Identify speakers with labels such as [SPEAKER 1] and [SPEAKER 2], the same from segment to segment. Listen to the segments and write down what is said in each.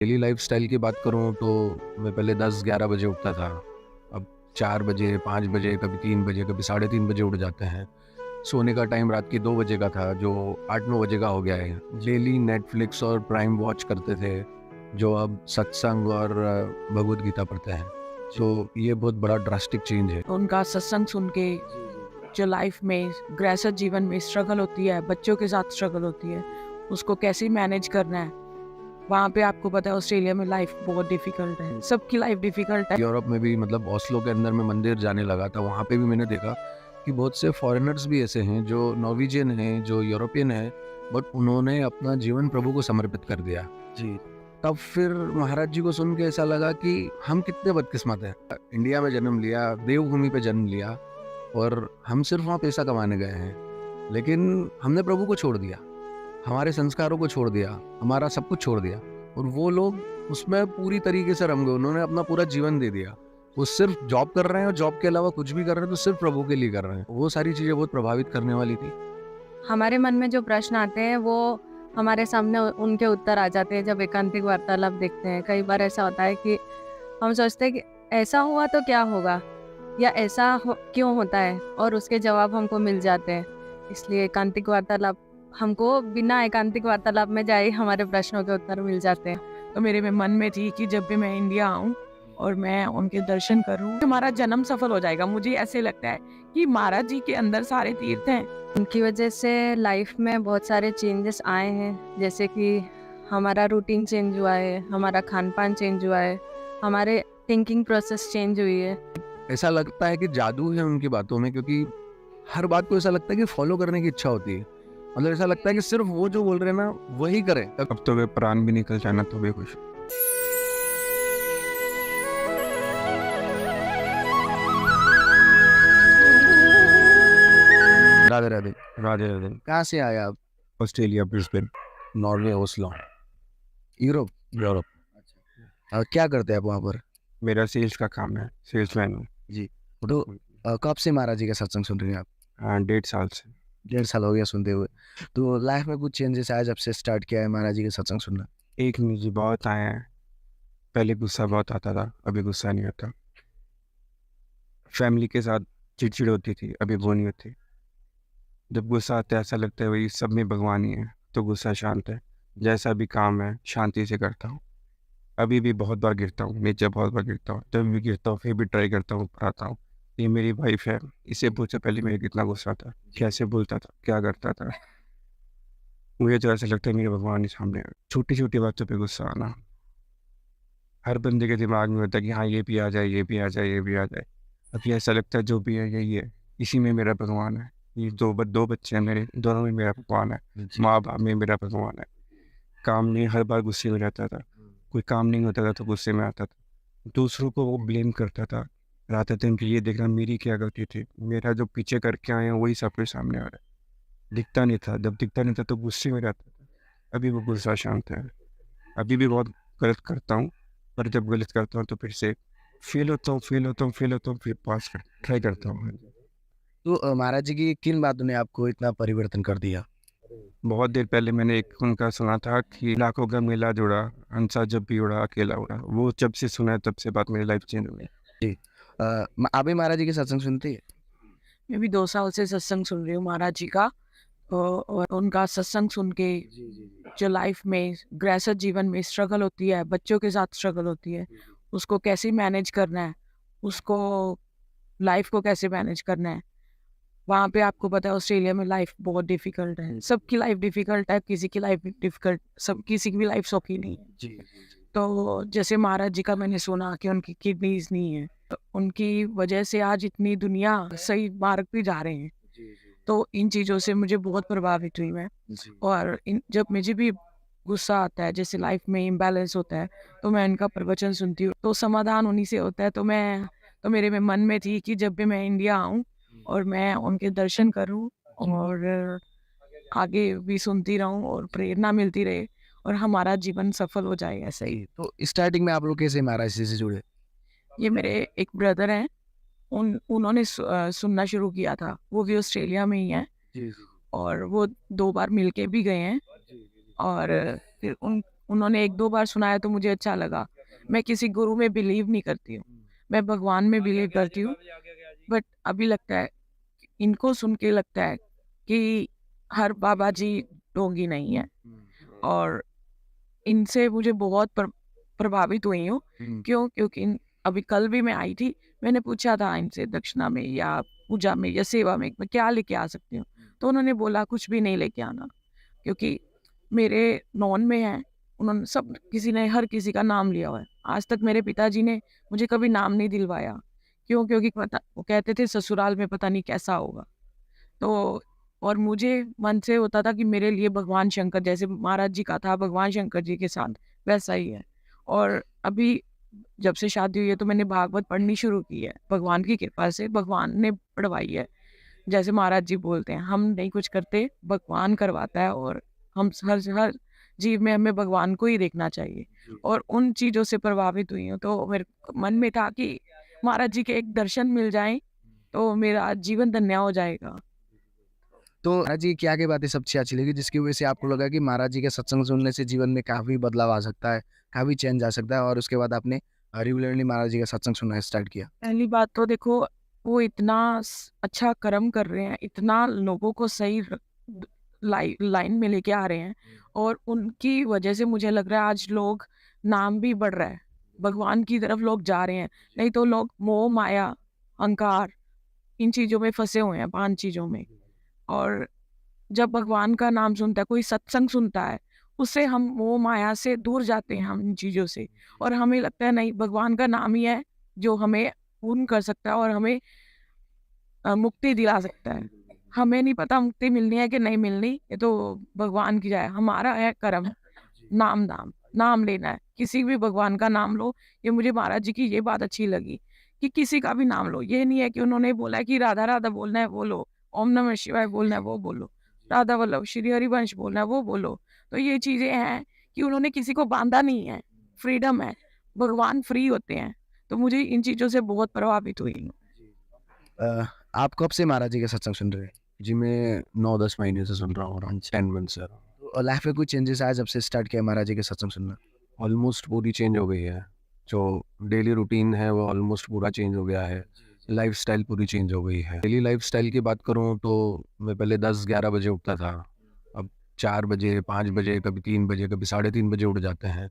[SPEAKER 1] Daily lifestyle की बात करूँ तो मैं पहले 10-11 बजे उठता था। अब 4 बजे, 5 बजे, कभी 3 बजे, कभी साढ़े 3 बजे उठ जाते हैं। सोने का टाइम रात के 2 बजे का था, जो 8-9 बजे का हो गया है। डेली नेटफ्लिक्स और प्राइम वॉच करते थे, जो अब सत्संग और भगवद गीता पढ़ते हैं। तो ये बहुत बड़ा ड्रास्टिक चेंज है।
[SPEAKER 2] उनका सत्संग सुन के जो लाइफ में गृहस्थ जीवन में स्ट्रगल होती है, बच्चों के साथ स्ट्रगल होती है, उसको कैसे मैनेज करना है। वहाँ पे आपको पता है ऑस्ट्रेलिया में लाइफ बहुत डिफिकल्ट है, सबकी लाइफ डिफिकल्ट है।
[SPEAKER 1] यूरोप में भी मतलब ओस्लो के अंदर में मंदिर जाने लगा था, वहाँ पे भी मैंने देखा कि बहुत से फॉरेनर्स भी ऐसे हैं जो नॉर्वेजियन हैं, जो यूरोपियन हैं, बट उन्होंने अपना जीवन प्रभु को समर्पित कर दिया।
[SPEAKER 3] जी।
[SPEAKER 1] तब फिर महाराज जी को सुन के ऐसा लगा कि हम कितने बदकिस्मत हैं। इंडिया में जन्म लिया, देवभूमि पे जन्म लिया, और हम सिर्फ वहाँ पैसा कमाने गए हैं, लेकिन हमने प्रभु को छोड़ दिया, हमारे संस्कारों को छोड़ दिया, हमारा सब कुछ छोड़ दिया। और वो लोग उसमें पूरी तरीके से रम गए, उन्होंने अपना पूरा जीवन दे दिया। वो सिर्फ जॉब कर रहे हैं, और जॉब के अलावा कुछ भी कर रहे हैं तो सिर्फ प्रभु के लिए कर रहे हैं। वो सारी चीज़ें बहुत प्रभावित करने वाली थी।
[SPEAKER 4] हमारे मन में जो प्रश्न आते हैं वो हमारे सामने उनके उत्तर आ जाते हैं जब एकांतिक वार्तालाप देखते हैं। कई बार ऐसा होता है कि हम सोचते हैं कि ऐसा हुआ तो क्या होगा, या क्यों होता है, और उसके जवाब हमको मिल जाते हैं। इसलिए एकांतिक वार्तालाप, हमको बिना एकांतिक वार्तालाप में जाए हमारे प्रश्नों के उत्तर मिल जाते हैं।
[SPEAKER 2] तो मेरे में मन में थी कि जब भी मैं इंडिया आऊँ और मैं उनके दर्शन करूँ, हमारा जन्म सफल हो जाएगा। मुझे ऐसे लगता है कि महाराज जी के अंदर सारे तीर्थ हैं।
[SPEAKER 4] उनकी वजह से लाइफ में बहुत सारे चेंजेस आए हैं, जैसे कि हमारा रूटीन चेंज हुआ है, हमारा खान पान चेंज हुआ है, हमारे थिंकिंग प्रोसेस चेंज हुई है।
[SPEAKER 1] ऐसा लगता है कि जादू है उनकी बातों में, क्योंकि हर बात को ऐसा लगता है कि फॉलो करने की इच्छा होती है। मतलब ऐसा लगता है कि सिर्फ वो जो बोल रहे हैं ना वही करें।
[SPEAKER 3] अब तो वे प्राण भी निकल जाना तो भी खुश।
[SPEAKER 1] राधे राधे।
[SPEAKER 3] राधे राधे।
[SPEAKER 1] कहाँ से आए आप?
[SPEAKER 3] Australia, Brisbane.
[SPEAKER 1] Norway, Oslo, Europe.
[SPEAKER 3] Europe.
[SPEAKER 1] क्या करते हैं आप वहाँ पर?
[SPEAKER 3] मेरा सेल्स का काम है, सेल्समैन हूँ।
[SPEAKER 1] जी। तो कब से महाराज जी का सत्संग सुन रहे हैं आप?
[SPEAKER 3] 1.5 साल से।
[SPEAKER 1] 1.5 साल हो गया सुनते हुए। तो लाइफ में कुछ चेंजेस आया जब से स्टार्ट किया है महाराज जी का सत्संग सुनना?
[SPEAKER 3] एक मुझे बहुत आए हैं। पहले गुस्सा बहुत आता था, अभी गुस्सा नहीं आता। फैमिली के साथ चिड़चिड़ होती थी, अभी वो नहीं होती। जब गुस्सा आता है ऐसा लगता है वही सब में भगवान ही है, तो गुस्सा शांत है। जैसा भी काम है शांति से करता हूँ। अभी भी बहुत बार गिरता हूँ, नीचे बहुत बार गिरता हूँ, जब भी गिरता हूँ फिर भी ट्राई करता हूँ, ऊपर आता हूँ। ये मेरी वाइफ है, इसे पूछो पहले मेरे कितना गुस्सा था, कैसे बोलता था, क्या करता था। मुझे तो ऐसा लगता है मेरे भगवान ही सामने है। छोटी छोटी बातों पे गुस्सा आना, हर बंदे के दिमाग में होता है कि हाँ ये भी आ जाए, ये भी आ जाए, ये भी आ जाए। अभी ऐसा लगता है जो भी है यही है, इसी में मेरा भगवान है। ये दो बच्चे हैं मेरे, दोनों में मेरा भगवान है। माँ बाप में मेरा भगवान है। काम नहीं, हर बार गुस्से में रहता था, कोई काम नहीं होता था तो गुस्से में आता था, दूसरों को वो ब्लेम करता था। रात दिन कि ये देखना मेरी क्या गलती थी, मेरा जो पीछे करके आए हैं वही सबके सामने आ रहा है। दिखता नहीं था, जब दिखता नहीं था तो गुस्से में रहता था। अभी वो गुस्सा शांत है। अभी भी बहुत गलत करता हूँ, पर जब गलत करता हूँ तो फिर से फेल होता हूँ, फिर पास ट्राई करता हूँ।
[SPEAKER 1] तो महाराज जी की किन बातों ने आपको इतना परिवर्तन कर दिया?
[SPEAKER 3] बहुत देर पहले मैंने एक उनका सुना था कि लाखों का मेला जुड़ा, हंसा जब भी उड़ा अकेला उड़ा। वो जब से सुना है तब से बात मेरी लाइफ चेंज हो गई।
[SPEAKER 1] जी। आप भी महाराज जी के सत्संग सुनते हैं?
[SPEAKER 2] मैं भी 2 साल से सत्संग सुन रही हूँ महाराज जी का। और उनका सत्संग सुन के जो लाइफ में गृहस्थ जीवन में स्ट्रगल होती है, बच्चों के साथ स्ट्रगल होती है, उसको कैसे मैनेज करना है, उसको लाइफ को कैसे मैनेज करना है। वहाँ पे आपको पता है ऑस्ट्रेलिया में लाइफ बहुत डिफिकल्ट है, सबकी लाइफ डिफिकल्ट है, किसी की लाइफ डिफिकल्ट, सब किसी की भी लाइफ सौखी नहीं है।
[SPEAKER 1] जी।
[SPEAKER 2] तो जैसे महाराज जी का मैंने सुना कि उनकी किडनीज नहीं है, तो उनकी वजह से आज इतनी दुनिया सही मार्ग पे जा रहे हैं। तो इन चीज़ों से मुझे बहुत प्रभावित हुई मैं। और जब मुझे भी गुस्सा आता है, जैसे लाइफ में इम्बैलेंस होता है, तो मैं इनका प्रवचन सुनती हूँ, तो समाधान उन्हीं से होता है। तो मेरे में मन में थी कि जब भी मैं इंडिया आऊँ और मैं उनके दर्शन करूँ और आगे भी सुनती रहूँ और प्रेरणा मिलती रहे और हमारा जीवन सफल हो जाए ऐसे ही।
[SPEAKER 1] तो स्टार्टिंग में आप लोग कैसे महाराज जी से जुड़े?
[SPEAKER 2] ये मेरे एक ब्रदर हैं, उन्होंने सुनना शुरू किया था। वो भी ऑस्ट्रेलिया में ही हैं और वो 2 बार मिलके भी गए हैं। और फिर उन्होंने 1-2 बार सुनाया तो मुझे अच्छा लगा। मैं किसी गुरु में बिलीव नहीं करती हूँ, मैं भगवान में बिलीव करती हूँ। बट अभी लगता है, इनको सुन के लगता है कि हर बाबा जी ढोंगी नहीं है, और इनसे मुझे बहुत प्रभावित हुई हूँ। क्यों? क्योंकि अभी कल भी मैं आई थी, मैंने पूछा था इनसे दक्षिणा में या पूजा में या सेवा में मैं क्या लेके आ सकती हूँ? तो उन्होंने बोला कुछ भी नहीं लेके आना, क्योंकि मेरे नॉन में है, उन्होंने सब किसी ने हर किसी का नाम लिया हुआ है। आज तक मेरे पिताजी ने मुझे कभी नाम नहीं दिलवाया। क्यों? क्योंकि पता वो कहते थे ससुराल में पता नहीं कैसा होगा। तो और मुझे मन से होता था कि मेरे लिए भगवान शंकर, जैसे महाराज जी का था भगवान शंकर जी के साथ, वैसा ही है। और अभी जब से शादी हुई है तो मैंने भागवत पढ़नी शुरू की है, भगवान की कृपा से भगवान ने पढ़वाई है। जैसे महाराज जी बोलते हैं, हम नहीं कुछ करते, भगवान करवाता है, और हम हर हर जीव में हमें भगवान को ही देखना चाहिए। और उन चीज़ों से प्रभावित हुई हूँ, तो मेरे मन में था कि महाराज जी के एक दर्शन मिल जाएं तो मेरा जीवन धन्य हो जाएगा।
[SPEAKER 1] तो महाराज जी की क्या बातें सबसे अच्छी लगी जिसकी वजह से आपको लगा कि महाराज जी के सत्संग सुनने से जीवन में काफ़ी बदलाव आ सकता है, काफ़ी चेंज आ सकता है, और उसके बाद आपने रेगुलरली महाराज जी का सत्संग सुनना स्टार्ट किया?
[SPEAKER 2] पहली बात तो देखो, वो इतना अच्छा कर्म कर रहे हैं, इतना लोगों को सही लाइन में लेके आ रहे हैं, और उनकी वजह से मुझे लग रहा है आज लोग नाम भी बढ़ रहा है, भगवान की तरफ लोग जा रहे हैं। नहीं तो लोग मोह माया अहंकार इन चीज़ों में फंसे हुए हैं, 5 चीज़ों में। और जब भगवान का नाम सुनता है, कोई सत्संग सुनता है, उससे हम मोह माया से दूर जाते हैं, हम इन चीज़ों से, और हमें लगता है नहीं, भगवान का नाम ही है जो हमें पूर्ण कर सकता है और हमें मुक्ति दिला सकता है। हमें नहीं पता मुक्ति मिलनी है कि नहीं मिलनी, ये तो भगवान की जाए। हमारा है कर्म, नाम लेना है, किसी भी भगवान का नाम लो। ये मुझे महाराज जी की ये बात अच्छी लगी कि किसी का भी नाम लो, ये नहीं है कि उन्होंने बोला है कि राधा राधा बोलना है वो लो, ओम नमः शिवाय बोलना है वो बोलो, राधा वल्लभ श्री हरिवंश बोलना है वो बोलो। तो ये चीजें हैं कि उन्होंने किसी को बांधा नहीं है, फ्रीडम है, भगवान फ्री होते हैं। तो मुझे इन चीजों से बहुत प्रभावित हुई हूँ।
[SPEAKER 1] आप कब से महाराज जी के सत्संग सुन रहे हैं?
[SPEAKER 3] जी मैं 9-10 महीने से सुन रहा हूँ, अराउंड 10 मंथ से।
[SPEAKER 1] तो लाइफ में कुछ चेंजेस आए जब से स्टार्ट किया महाराज जी के सत्संग सुनना?
[SPEAKER 3] ऑलमोस्ट पूरी चेंज हो गई है, जो डेली रूटीन है वो ऑलमोस्ट पूरा चेंज हो गया है, लाइफस्टाइल पूरी चेंज हो गई है। डेली लाइफस्टाइल की बात करूँ तो मैं पहले 10-11 बजे उठता था, अब 4 बजे, 5 बजे, कभी 3 बजे, कभी 3:30 बजे उठ जाते हैं।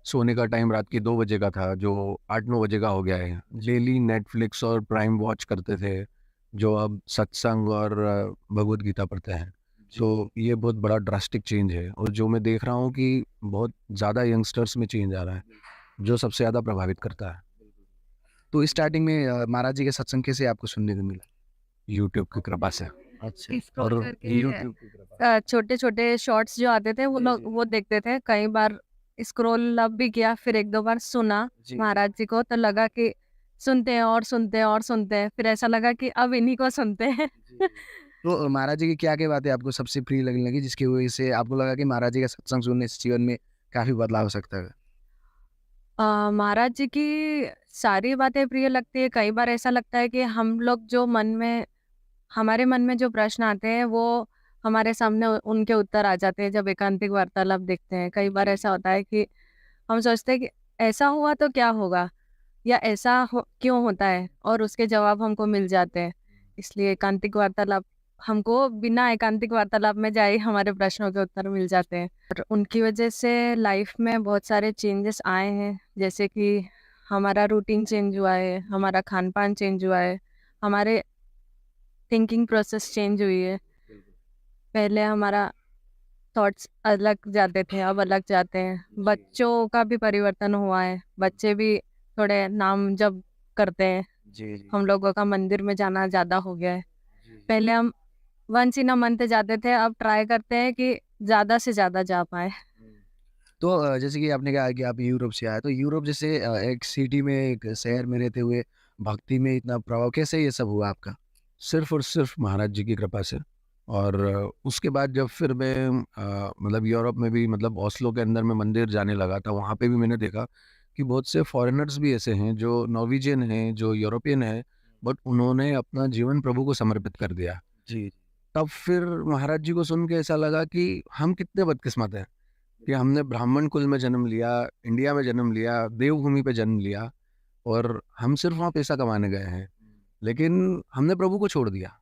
[SPEAKER 3] सोने का टाइम रात के 2 बजे का था, जो 8-9 बजे का हो गया है। डेली नेटफ्लिक्स और प्राइम वॉच करते थे, जो अब सत्संग और भगवत गीता पढ़ते हैं। तो ये बहुत बड़ा ड्रास्टिक चेंज है, और जो मैं देख रहा हूँ कि बहुत ज़्यादा यंगस्टर्स में चेंज आ रहा है, जो सबसे ज़्यादा प्रभावित करता है।
[SPEAKER 1] तो स्टार्टिंग में महाराज जी के सत्संग कैसे आपको सुनने को मिला?
[SPEAKER 3] यूट्यूब की कृपा से।
[SPEAKER 1] अच्छा।
[SPEAKER 4] स्क्रॉल
[SPEAKER 1] और
[SPEAKER 4] करके
[SPEAKER 3] यूट्यूब की कृपा
[SPEAKER 4] छोटे-छोटे शॉर्ट्स जो आते थे वो लोग वो देखते थे। कई बार स्क्रॉल अब भी किया, फिर 1-2 बार सुना
[SPEAKER 1] जी।
[SPEAKER 4] महाराज जी को, तो लगा कि सुनते हैं और सुनते हैं और सुनते हैं। फिर ऐसा लगा कि अब इन्हीं को सुनते हैं।
[SPEAKER 1] तो महाराज जी की क्या बातें आपको सबसे प्रिय लगने लगी जिसकी वजह से आपको लगा कि महाराज जी का सत्संग सुनने से जीवन में काफ़ी बदलाव हो सकता है?
[SPEAKER 4] महाराज जी की सारी बातें प्रिय लगती है। कई बार ऐसा लगता है कि हम लोग जो हमारे मन में जो प्रश्न आते हैं वो हमारे सामने उनके उत्तर आ जाते हैं जब एकांतिक वार्तालाप देखते हैं। कई बार ऐसा होता है कि हम सोचते हैं कि ऐसा हुआ तो क्या होगा, या क्यों होता है, और उसके जवाब हमको मिल जाते हैं। इसलिए एकांतिक वार्तालाप, हमको बिना एकांतिक वार्तालाप में जाए हमारे प्रश्नों के उत्तर मिल जाते हैं। और उनकी वजह से लाइफ में बहुत सारे चेंजेस आए हैं, जैसे कि हमारा रूटीन चेंज हुआ है, हमारा खान पान चेंज हुआ है, हमारे थिंकिंग प्रोसेस चेंज हुई है। पहले हमारा थॉट्स अलग जाते थे, अब अलग जाते हैं। बच्चों का भी परिवर्तन हुआ है, बच्चे भी थोड़े नाम जप करते हैं।
[SPEAKER 1] जी।
[SPEAKER 4] हम लोगों का मंदिर में जाना ज़्यादा हो गया है। पहले हम वंस इन अ मंथ जाते थे, अब ट्राई करते हैं कि ज़्यादा से ज़्यादा जा पाए।
[SPEAKER 1] तो जैसे कि आपने कहा कि आप यूरोप से आए, तो यूरोप जैसे एक सिटी में, एक शहर में रहते हुए भक्ति में इतना प्रभाव कैसे ये सब हुआ आपका?
[SPEAKER 3] सिर्फ और सिर्फ महाराज जी की कृपा से। और उसके बाद जब फिर मैं मतलब यूरोप में भी, मतलब ओस्लो के अंदर में मंदिर जाने लगा था, वहाँ पे भी मैंने देखा कि बहुत से फॉरेनर्स भी ऐसे हैं जो नॉर्वेजियन हैं, जो यूरोपियन हैं, बट उन्होंने अपना जीवन प्रभु को समर्पित कर दिया।
[SPEAKER 1] जी।
[SPEAKER 3] तब फिर महाराज जी को सुन के ऐसा लगा कि हम कितने बदकिस्मत हैं
[SPEAKER 1] कि हमने ब्राह्मण कुल में जन्म लिया, इंडिया में जन्म लिया, देवभूमि पे जन्म लिया, और हम सिर्फ वहाँ पैसा कमाने गए हैं। लेकिन हमने प्रभु को छोड़ दिया,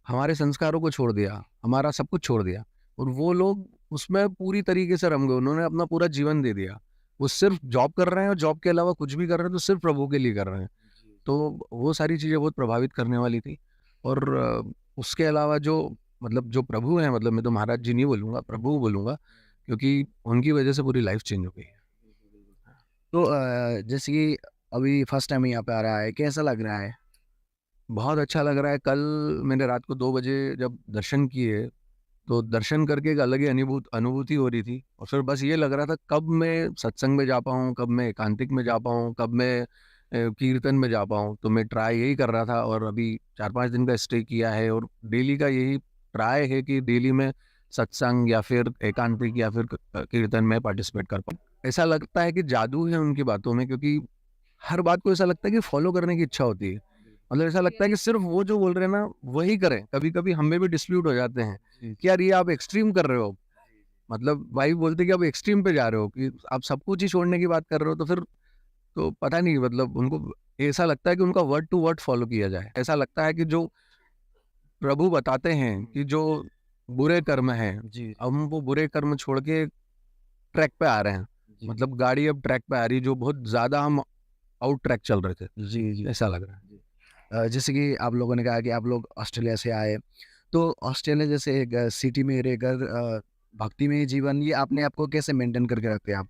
[SPEAKER 1] हमारे संस्कारों को छोड़ दिया, हमारा सब कुछ छोड़ दिया, और वो लोग उसमें पूरी तरीके से रम गए। उन्होंने अपना पूरा जीवन दे दिया। वो सिर्फ जॉब कर रहे हैं, और जॉब के अलावा कुछ भी कर रहे हैं तो सिर्फ प्रभु के लिए कर रहे हैं। तो वो सारी चीज़ें बहुत प्रभावित करने वाली थी। और उसके अलावा जो मतलब जो प्रभु हैं, मतलब मैं तो महाराज जी नहीं बोलूँगा, प्रभु बोलूँगा, क्योंकि उनकी वजह से पूरी लाइफ चेंज हो गई है।
[SPEAKER 5] तो जैसे कि अभी फर्स्ट टाइम यहाँ पे आ रहा है, कैसा लग रहा है?
[SPEAKER 1] बहुत अच्छा लग रहा है। कल मैंने रात को 2 बजे जब दर्शन किए, तो दर्शन करके एक अलग ही अनुभूति हो रही थी। और फिर बस ये लग रहा था कब मैं सत्संग में जा पाऊँ, कब मैं एकांतिक में जा पाऊँ, कब मैं कीर्तन में जा पाऊँ। तो मैं ट्राई यही कर रहा था, और अभी 4-5 दिन का स्टे किया है, और डेली का यही ट्राई है कि डेली में सत्संग या फिर एकांतिक या फिर कीर्तन में पार्टिसिपेट कर पाऊँ। ऐसा लगता है कि जादू है उनकी बातों में, क्योंकि हर बात को ऐसा लगता है कि फॉलो करने की इच्छा होती है। मतलब ऐसा लगता है कि सिर्फ वो जो बोल रहे हैं ना वही करें। कभी कभी हमें भी डिस्प्यूट हो जाते हैं कि यार ये आप एक्सट्रीम कर रहे हो। मतलब वाइफ बोलते कि आप एक्सट्रीम पे जा रहे हो, कि आप सब कुछ ही छोड़ने की बात कर रहे हो। तो फिर तो पता नहीं, मतलब उनको ऐसा लगता है कि उनका वर्ड टू वर्ड फॉलो किया जाए। ऐसा लगता है कि जो प्रभु बताते हैं कि जो बुरे कर्म हैं,
[SPEAKER 5] जी
[SPEAKER 1] हम वो बुरे कर्म छोड़ के ट्रैक पे आ रहे हैं। मतलब गाड़ी अब ट्रैक पे आ रही है, जो बहुत ज्यादा हम आउट ट्रैक चल रहे थे।
[SPEAKER 5] जी जी।
[SPEAKER 1] ऐसा लग रहा है।
[SPEAKER 5] जैसे कि आप लोगों ने कहा कि आप लोग ऑस्ट्रेलिया से आए, तो ऑस्ट्रेलिया जैसे एक सिटी में रहकर भक्ति में जीवन ये अपने आप को कैसे मेंटेन करके रखते हैं आप?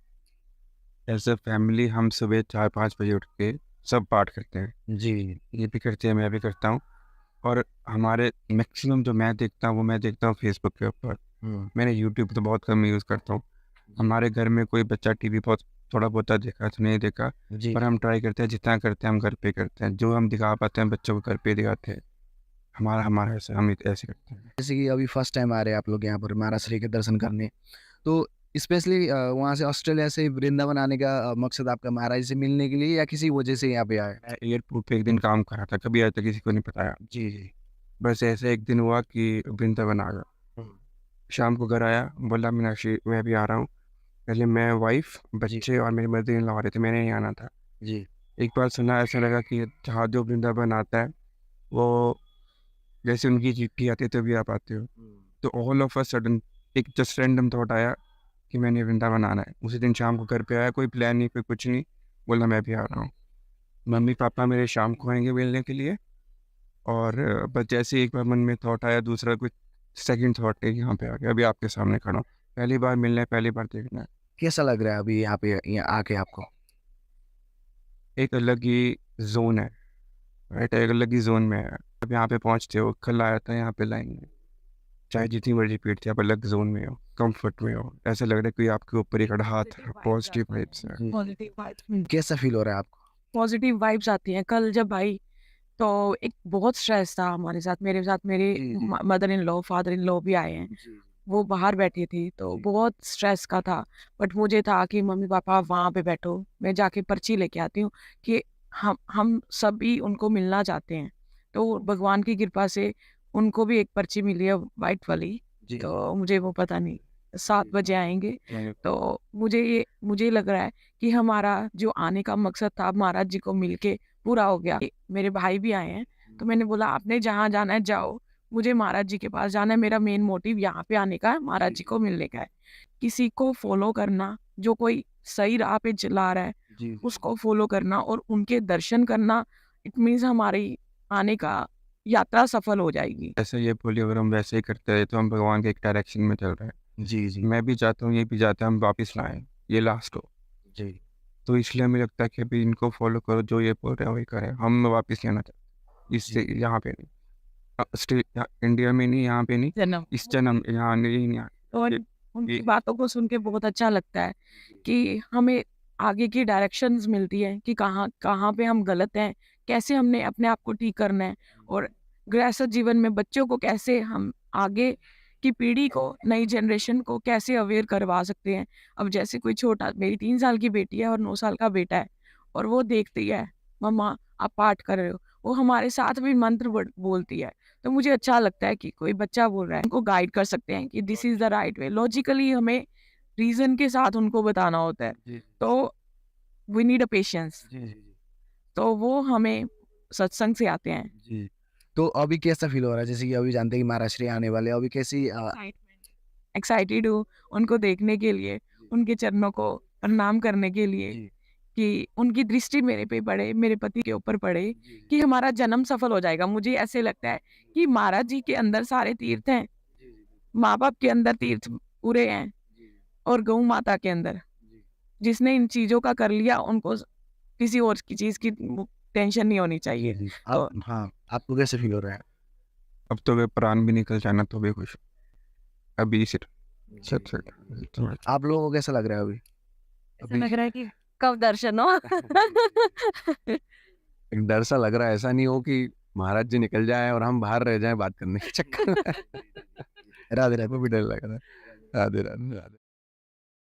[SPEAKER 3] एज अ फैमिली हम सुबह 4-5 बजे उठ के सब पाठ करते हैं।
[SPEAKER 5] जी
[SPEAKER 3] ये भी करते हैं, मैं भी करता हूँ। और हमारे मैक्सिमम जो मैं देखता हूँ वो मैं देखता हूँ फेसबुक के ऊपर। मैंने यूट्यूब तो बहुत कम यूज़ करता हूँ। हमारे घर में कोई बच्चा टीवी बहुत थोड़ा बहुत देखा तो नहीं देखा,
[SPEAKER 5] जी।
[SPEAKER 3] पर हम ट्राई करते हैं जितना करते हैं हम घर पे करते हैं। जो हम दिखा पाते हैं बच्चों को घर पे दिखाते हैं। हमारा ऐसे हम ऐसे करते हैं।
[SPEAKER 5] जैसे कि अभी फर्स्ट टाइम आ रहे हैं आप लोग यहाँ पर महाराज श्री के दर्शन करने, तो स्पेशली वहाँ से ऑस्ट्रेलिया से वृंदावन आने का मकसद आपका महाराज जी से मिलने के लिए या किसी वजह से यहाँ पे आए?
[SPEAKER 3] मैं एयरपोर्ट पे एक दिन काम कर रहा था, कभी आज तक किसी को नहीं बताया।
[SPEAKER 5] जी जी।
[SPEAKER 3] बस ऐसे एक दिन हुआ कि वृंदावन आ गया। शाम को घर आया, बोला मीनाक्षी मैं भी आ रहा हूँ। पहले मैं वाइफ बच्चे और मेरी मदर इन लॉ आ रहे थे, मैंने नहीं आना था।
[SPEAKER 5] जी
[SPEAKER 3] एक बार सुना, ऐसा लगा कि जहाँ जो वृंदावन आता है वो जैसे उनकी चिट्ठी आती है तभी आप आते हो। तो ऑल ऑफ अ सडन एक जस्ट रैंडम थॉट आया कि मैंने वृंदावन आना है। उसी दिन शाम को घर पे आया, कोई प्लान नहीं, कोई कुछ नहीं, बोला मैं भी आ रहा हूँ। मम्मी पापा मेरे शाम को आएंगे मिलने के लिए। और बस जैसे एक बार मन में थॉट आया, दूसरा कुछ सेकंड थॉट है यहाँ पे आ गया, अभी आपके सामने खड़ा हूँ। पहली बार मिलना है, पहली बार देखना है।
[SPEAKER 5] कैसा लग रहा है अभी यहाँ पे यहाँ आके आपको?
[SPEAKER 3] एक अलग ही जोन है, राइट, एक अलग ही जोन में है। अब यहाँ पे पहुँचते हो, कल आया था यहाँ पे लाइन में, चाहे जितनी मर्जी भीड़ थी, आप अलग जोन में हो, कंफर्ट में हो। ऐसा लग रहा है कोई आपके ऊपर एक हाथ है, पॉजिटिव वाइब्स है।
[SPEAKER 2] पॉजिटिव वाइब्स,
[SPEAKER 5] कैसा फील हो रहा है आपको?
[SPEAKER 2] पॉजिटिव वाइब्स आती हैं। कल जब आई तो एक बहुत स्ट्रेस था हमारे साथ, मेरे साथ मेरे
[SPEAKER 5] जी, जी।
[SPEAKER 2] Mother in law father in law भी आए हैं। वो बाहर बैठी थी तो बहुत स्ट्रेस का था। बट मुझे था कि मम्मी पापा वहाँ पे बैठो, मैं जाके पर्ची लेके आती हूँ कि हम सभी उनको मिलना चाहते हैं। तो भगवान की कृपा से उनको भी एक पर्ची मिली है वाइट वाली।
[SPEAKER 5] जी
[SPEAKER 2] तो मुझे वो पता नहीं 7 बजे आएंगे। तो मुझे लग रहा है कि हमारा जो आने का मकसद था महाराज जी को मिलके पूरा हो गया। मेरे भाई भी आए हैं तो मैंने बोला आपने जहाँ जाना है जाओ, मुझे महाराज जी के पास जाना है। मेरा मेन मोटिव यहाँ पे आने का है, महाराज जी को मिलने का है। किसी को फॉलो करना, जो कोई सही राह पे चला रहा है
[SPEAKER 5] जी
[SPEAKER 2] उसको फॉलो करना और उनके दर्शन करना, इट मीन्स हमारी आने का यात्रा सफल हो जाएगी।
[SPEAKER 3] ऐसा ये बोलिए, अगर हम वैसे ही करते रहे तो हम भगवान के एक डायरेक्शन में चल रहे हैं।
[SPEAKER 5] जी जी
[SPEAKER 3] मैं भी चाहता हूँ, ये भी चाहता है हम वापस लाएं, ये लास्ट हो।
[SPEAKER 5] जी।
[SPEAKER 3] तो इसलिए हमें लगता है कि अभी इनको फॉलो करो, जो ये बोल रहे हैं वही करें। हम वापस नहीं आना चाहते इससे, यहाँ पे नहीं, इंडिया में नहीं, यहाँ पे नहीं,
[SPEAKER 2] जन्म
[SPEAKER 3] इस जन्म यहाँ नहीं
[SPEAKER 2] और
[SPEAKER 3] ये-
[SPEAKER 2] उनकी
[SPEAKER 3] ये-
[SPEAKER 2] बातों को सुन के बहुत अच्छा लगता है कि हमें आगे की डायरेक्शंस मिलती है कि कहाँ कहाँ पे हम गलत हैं, कैसे हमने अपने आप को ठीक करना है, और गृहस्थ जीवन में बच्चों को कैसे हम आगे की पीढ़ी को, नई जनरेशन को कैसे अवेयर करवा सकते हैं। अब जैसे कोई छोटा, मेरी 3 साल की बेटी है और 9 साल का बेटा है, और वो देखती है मम्मा आप पाठ कर रहे हो, वो हमारे साथ भी मंत्र बोलती है। तो मुझे अच्छा लगता है कि कोई बच्चा बोल रहा है, उनको गाइड कर सकते हैं कि this is the right way. Logically हमें रीजन के साथ उनको बताना होता है।
[SPEAKER 1] जी
[SPEAKER 2] तो वी नीड अ पेशेंस।
[SPEAKER 1] जी जी
[SPEAKER 2] तो वो हमें सत्संग से आते हैं।
[SPEAKER 1] जी
[SPEAKER 5] तो अभी कैसा फील हो रहा है? जैसे कि अभी जानते हैं कि महाराज श्री आने वाले हैं, अभी कैसी
[SPEAKER 2] एक्साइटेड हूँ उनको देखने के लिए, उनके चरणों को प्रणाम करने के लिए,
[SPEAKER 1] जी
[SPEAKER 2] कि उनकी दृष्टि मेरे पे पड़े, मेरे पति के ऊपर पड़े, कि हमारा जन्म सफल हो जाएगा। मुझे ऐसे लगता है कि महाराज जी के अंदर सारे तीर्थ हैं, माँ बाप के अंदर तीर्थ पूरे हैं, और गौ माता के अंदर। जिसने इन चीजों का कर लिया, उनको किसी और की चीज की टेंशन नहीं होनी चाहिए।
[SPEAKER 1] जी
[SPEAKER 2] तो
[SPEAKER 5] हाँ, आपको कैसे फील हो रहा है?
[SPEAKER 3] अब तो वे प्राण भी निकल जाना तो भी खुश अभी सिर्फ सत्संग।
[SPEAKER 5] आप लोगों को कैसा लग रहा है अभी?
[SPEAKER 2] ऐसा लग रहा है कि
[SPEAKER 4] कब दर्शन हो?
[SPEAKER 1] एक डर सा लग रहा है, ऐसा नहीं हो कि महाराज जी निकल जाए और हम बाहर रह जाएं बात करने के चक्कर में।
[SPEAKER 5] राधे राधे।
[SPEAKER 1] वो भी डर लग रहा है। राधे राधे राधे।